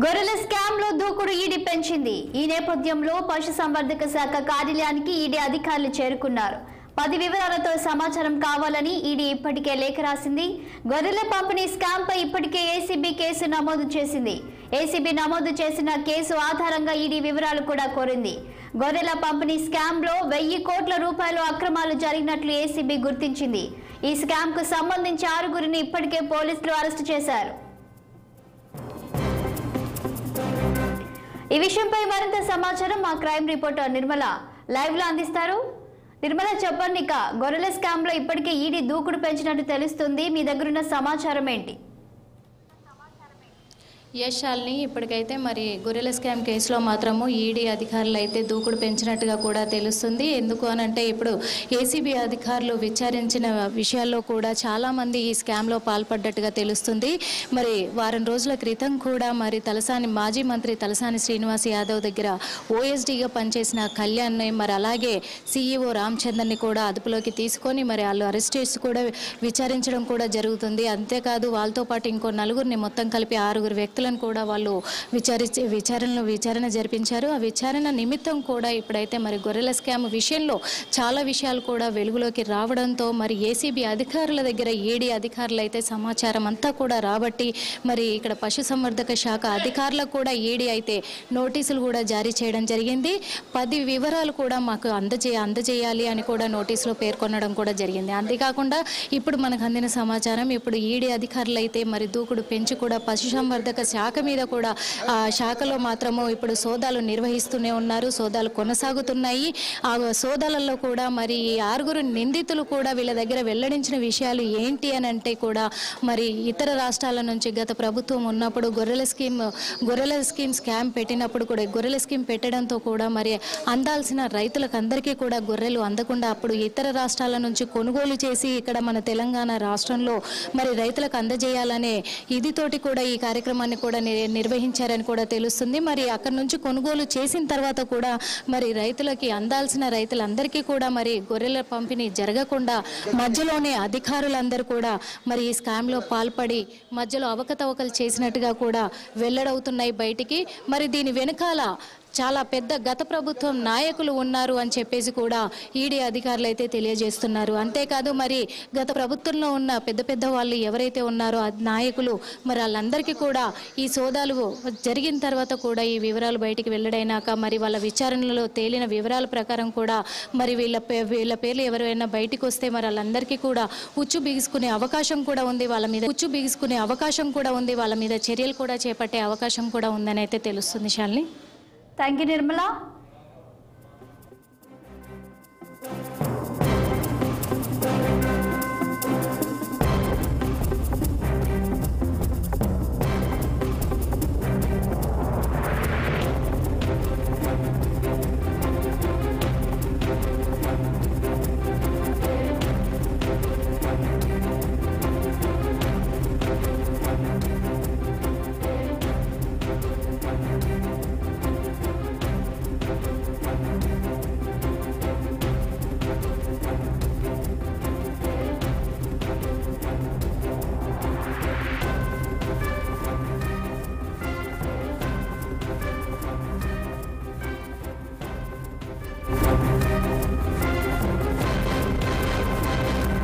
గొర్రెల స్కామ్ లో దూకుడు ఈడీ పెంచింది. ఈ నేపథ్యంలో పశుసంవర్ధక శాఖ కార్యాలయానికి ఈడీ అధికారులు చేరుకున్నారు. 10 వివరాలతో సమాచారం కావాలని ఈడీ ఇప్పటికే లేఖ రాసింది. గొర్రెల పంపిణీ స్కామ్ పై ఇప్పటికే ఏసీబీ కేసు నమోదు చేసింది. ఏసీబీ నమోదు చేసిన కేసు ఆధారంగా ఈడీ వివరాలు కూడా కోరింది. గొర్రెల పంపిణీ స్కామ్ లో 1000 కోట్ల రూపాయలు అక్రమాలు జరిగినట్లు ఏసీబీ గుర్తించింది. ఈ స్కామ్ కు సంబంధించి 6గురిని ఇప్పటికే పోలీసులు అరెస్టు చేశారు. ఈ విషయంపై మరింత సమాచారం మా క్రైమ్ రిపోర్టర్ నిర్మల లైవ్ లో అందిస్తారు. నిర్మల, చెప్పండి, గొర్రెల స్కామ్ లో ఇప్పటికే ఈడీ దూకుడు పెంచినట్టు తెలుస్తుంది. మీ దగ్గరున్న సమాచారం ఏంటి? యశాల్ని ఇప్పటికైతే మరి గొర్రెల స్కామ్ కేసులో మాత్రము ఈడీ అధికారులు అయితే దూకుడు పెంచినట్టుగా కూడా తెలుస్తుంది. ఎందుకు అనంటే ఇప్పుడు ఏసీబీ అధికారులు విచారించిన విషయాల్లో కూడా చాలామంది ఈ స్కామ్లో పాల్పడ్డట్టుగా తెలుస్తుంది. మరి వారం రోజుల క్రితం కూడా మరి మాజీ మంత్రి తలసాని శ్రీనివాస్ యాదవ్ దగ్గర ఓఎస్డీగా పనిచేసిన కళ్యాణ్ని మరి అలాగే సీఈఓ రామచందర్ని కూడా అదుపులోకి తీసుకొని మరి వాళ్ళు అరెస్ట్ చేసి కూడా విచారించడం కూడా జరుగుతుంది. అంతేకాదు వాళ్ళతో పాటు ఇంకో 4గురిని మొత్తం కలిపి 6 వ్యక్తులు కూడా వాళ్ళు విచారణ జరిపించారు. ఆ విచారణ నిమిత్తం కూడా ఇప్పుడైతే మరి గొర్రెల స్కామ్ విషయంలో చాలా విషయాలు కూడా వెలుగులోకి రావడంతో మరి ఏసీబీ అధికారుల దగ్గర ఈడీ అధికారులు అయితే సమాచారం అంతా కూడా రాబట్టి మరి ఇక్కడ పశుసంవర్ధక శాఖ అధికారులకు కూడా ఈడీ అయితే నోటీసులు కూడా జారీ చేయడం జరిగింది. 10 వివరాలు కూడా మాకు అందజేయాలి అని కూడా నోటీసులో పేర్కొనడం కూడా జరిగింది. అంతేకాకుండా ఇప్పుడు మనకు అందిన సమాచారం ఇప్పుడు ఈడీ అధికారులు అయితే మరి దూకుడు పెంచి కూడా పశుసంవర్ధక శాఖ మీద కూడా ఆ శాఖలో మాత్రము ఇప్పుడు సోదాలు నిర్వహిస్తూనే ఉన్నారు. సోదాలు కొనసాగుతున్నాయి. ఆ సోదాలలో కూడా మరి ఈ 6 నిందితులు కూడా వీళ్ళ దగ్గర వెల్లడించిన విషయాలు ఏంటి అని అంటే కూడా మరి ఇతర రాష్ట్రాల నుంచి గత ప్రభుత్వం ఉన్నప్పుడు గొర్రెల స్కీమ్ స్కామ్ పెట్టినప్పుడు కూడా గొర్రెల స్కీమ్ పెట్టడంతో కూడా మరి అందాల్సిన రైతులకు అందరికీ కూడా గొర్రెలు అందకుండా అప్పుడు ఇతర రాష్ట్రాల నుంచి కొనుగోలు చేసి ఇక్కడ మన తెలంగాణ రాష్ట్రంలో మరి రైతులకు అందజేయాలనే ఇదితోటి కూడా ఈ కార్యక్రమాన్ని కూడా నిర్వహించారని కూడా తెలుస్తుంది. మరి అక్కడి నుంచి కొనుగోలు చేసిన తర్వాత కూడా మరి రైతులకి అందాల్సిన రైతులందరికీ కూడా మరి గొర్రెల పంపిణీ జరగకుండా మధ్యలోనే అధికారులందరూ కూడా మరి ఈ స్కామ్లో పాల్పడి మధ్యలో అవకతవకలు చేసినట్టుగా కూడా వెల్లడవుతున్నాయి బయటికి. మరి దీని వెనకాల చాలా పెద్ద గత ప్రభుత్వం నాయకులు ఉన్నారు అని చెప్పేసి కూడా ఈడీ అధికారులు అయితే తెలియజేస్తున్నారు. అంతేకాదు మరి గత ప్రభుత్వంలో ఉన్న పెద్ద వాళ్ళు ఎవరైతే ఉన్నారో ఆ నాయకులు మరి వాళ్ళందరికీ కూడా ఈ సోదాలు జరిగిన తర్వాత కూడా ఈ వివరాలు బయటికి వెల్లడైనాక మరి వాళ్ళ విచారణలో తేలిన వివరాల ప్రకారం కూడా మరి వీళ్ళ పేర్లు ఎవరైనా బయటికి వస్తే మరి వాళ్ళందరికీ కూడా ఉచ్చు బిగుసుకునే అవకాశం కూడా ఉంది. వాళ్ళ మీద చర్యలు కూడా చేపట్టే అవకాశం కూడా ఉందని అయితే తెలుస్తుంది. Shalini, thank you Nirmala.